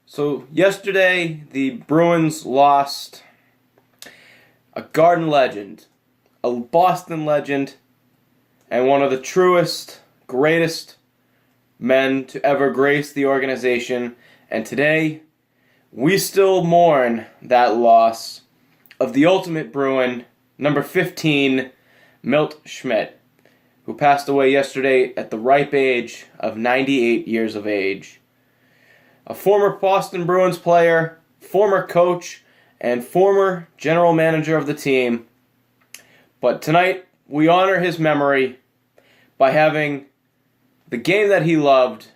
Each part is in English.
So yesterday, the Bruins lost a Garden legend, a Boston legend, and one of the truest, greatest men to ever grace the organization. And today, we still mourn that loss of the ultimate Bruin, number 15, Milt Schmidt, who passed away yesterday at the ripe age of 98 years of age. A former Boston Bruins player, former coach, and former general manager of the team. But tonight, we honor his memory by having the game that he loved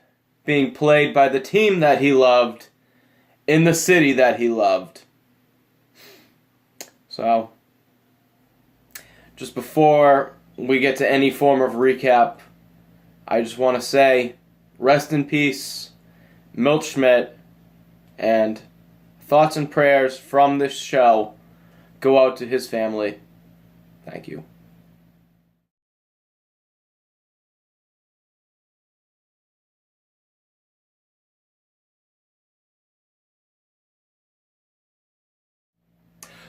being played by the team that he loved in the city that he loved. So, just before we get to any form of recap, I just want to say, rest in peace, Milt Schmidt, and thoughts and prayers from this show go out to his family. Thank you.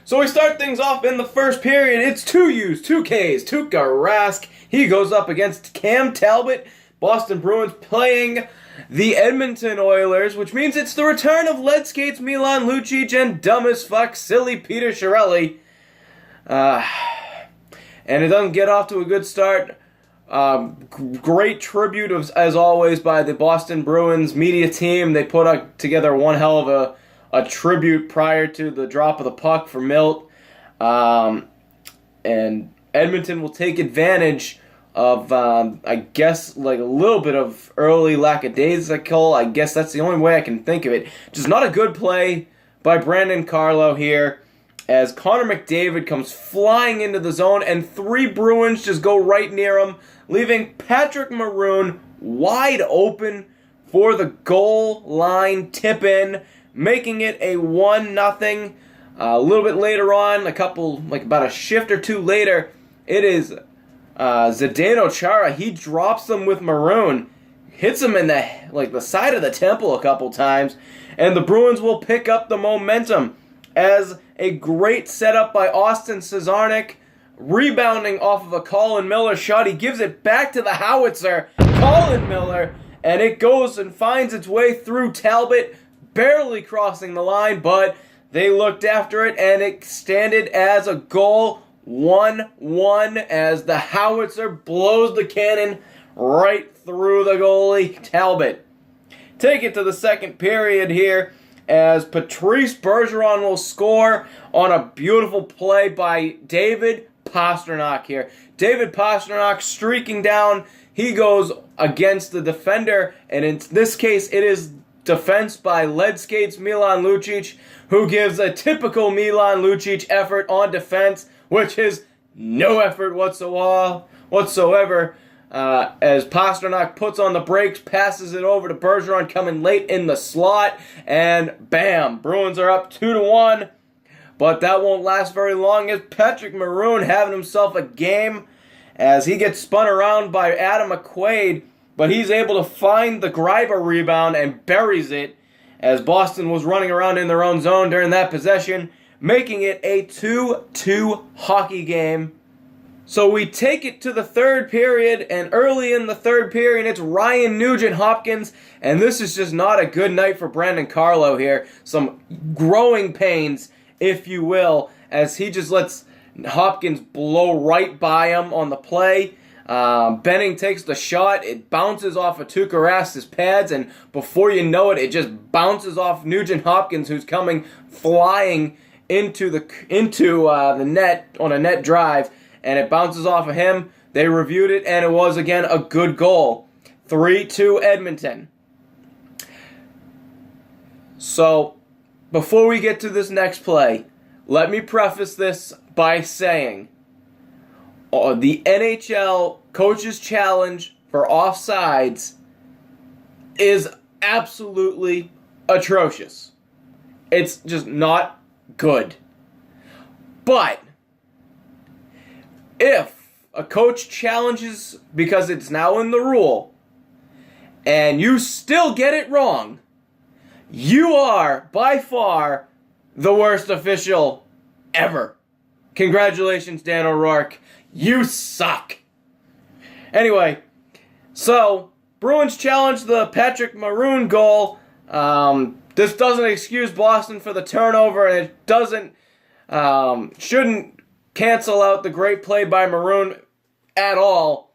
So we start things off in the first period. It's 2 U's, 2 K's, Tuukka Rask. He goes up against Cam Talbot. Boston Bruins playing the Edmonton Oilers, which means it's the return of lead skates Milan Lucic and dumb as fuck silly Peter Chiarelli. And it doesn't get off to a good start. Great tribute, as always, by the Boston Bruins media team. They put together one hell of a tribute prior to the drop of the puck for Milt. And Edmonton will take advantage of, I guess, like a little bit of early lackadaisical. I guess that's the only way I can think of it. Just not a good play by Brandon Carlo here, as Connor McDavid comes flying into the zone, and 3 Bruins just go right near him, leaving Patrick Maroon wide open for the goal line tip-in, making it a 1-0. A little bit later on, about a shift or two later, it is Zdeno Chara. He drops them with Maroon, hits him in the side of the temple a couple times, and the Bruins will pick up the momentum as a great setup by Austin Cesarnik, rebounding off of a Colin Miller shot. He gives it back to the howitzer, Colin Miller, and it goes and finds its way through Talbot, barely crossing the line, but they looked after it, and it standed as a goal, 1-1, as the howitzer blows the cannon right through the goalie, Talbot. Take it to the second period here, as Patrice Bergeron will score on a beautiful play by David Pastrnak here. David Pastrnak streaking down. He goes against the defender, and in this case, it is defense by lead skates Milan Lucic, who gives a typical Milan Lucic effort on defense, which is no effort whatsoever. As Pastrnak puts on the brakes, passes it over to Bergeron, coming late in the slot, and bam, Bruins are up 2-1. But that won't last very long, as Patrick Maroon having himself a game, as he gets spun around by Adam McQuaid, but he's able to find the Greiber rebound and buries it, as Boston was running around in their own zone during that possession, making it a 2-2 hockey game. So we take it to the third period, and early in the third period, it's Ryan Nugent-Hopkins, and this is just not a good night for Brandon Carlo here. Some growing pains, if you will, as he just lets Hopkins blow right by him on the play. Benning takes the shot, it bounces off of Tuukka Rask's pads, and before you know it, it just bounces off Nugent-Hopkins, who's coming flying into the net on a net drive, and it bounces off of him. They reviewed it, and it was, again, a good goal. 3-2 Edmonton. So, before we get to this next play, let me preface this by saying the NHL Coach's Challenge for Offsides is absolutely atrocious. It's just not good. But if a coach challenges because it's now in the rule, and you still get it wrong, You are, by far, the worst official ever. Congratulations, Dan O'Rourke. You suck. Anyway, so, Bruins challenge the Patrick Maroon goal. This doesn't excuse Boston for the turnover, and it shouldn't cancel out the great play by Maroon at all.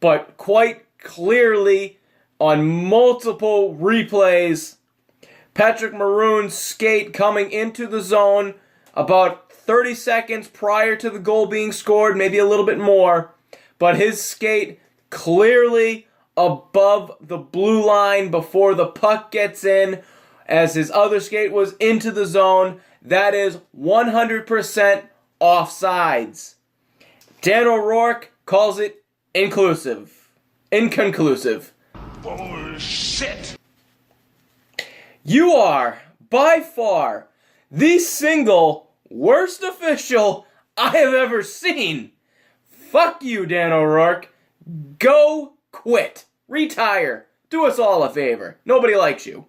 But quite clearly, on multiple replays, Patrick Maroon's skate coming into the zone about 30 seconds prior to the goal being scored, maybe a little bit more, but his skate clearly above the blue line before the puck gets in, as his other skate was into the zone. That is 100% offsides. Dan O'Rourke calls it inconclusive. Bullshit. You are, by far, the single worst official I have ever seen. Fuck you, Dan O'Rourke. Go quit. Retire. Do us all a favor. Nobody likes you.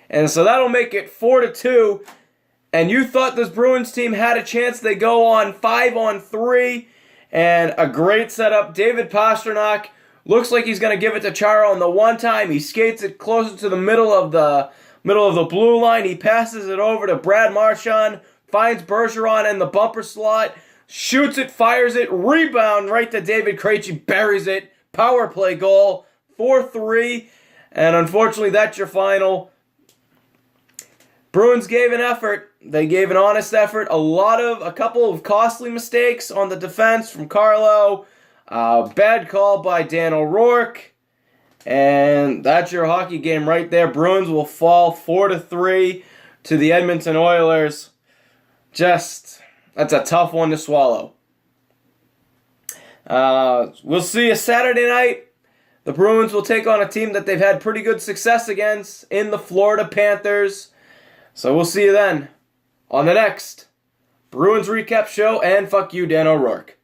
And so that'll make it 4-2. And you thought this Bruins team had a chance. They go on 5-on-3. And a great setup. David Pastrnak looks like he's going to give it to Chara on the one time. He skates it closer to the middle of the blue line. He passes it over to Brad Marchand. Finds Bergeron in the bumper slot. Shoots it, fires it, rebound right to David Krejci, buries it. Power play goal, 4-3. And unfortunately, that's your final. Bruins gave an effort. They gave an honest effort. A couple of costly mistakes on the defense from Carlo. Bad call by Dan O'Rourke. And that's your hockey game right there. Bruins will fall 4-3 to the Edmonton Oilers. That's a tough one to swallow. We'll see you Saturday night. The Bruins will take on a team that they've had pretty good success against in the Florida Panthers. So we'll see you then on the next Bruins Recap Show, and fuck you, Dan O'Rourke.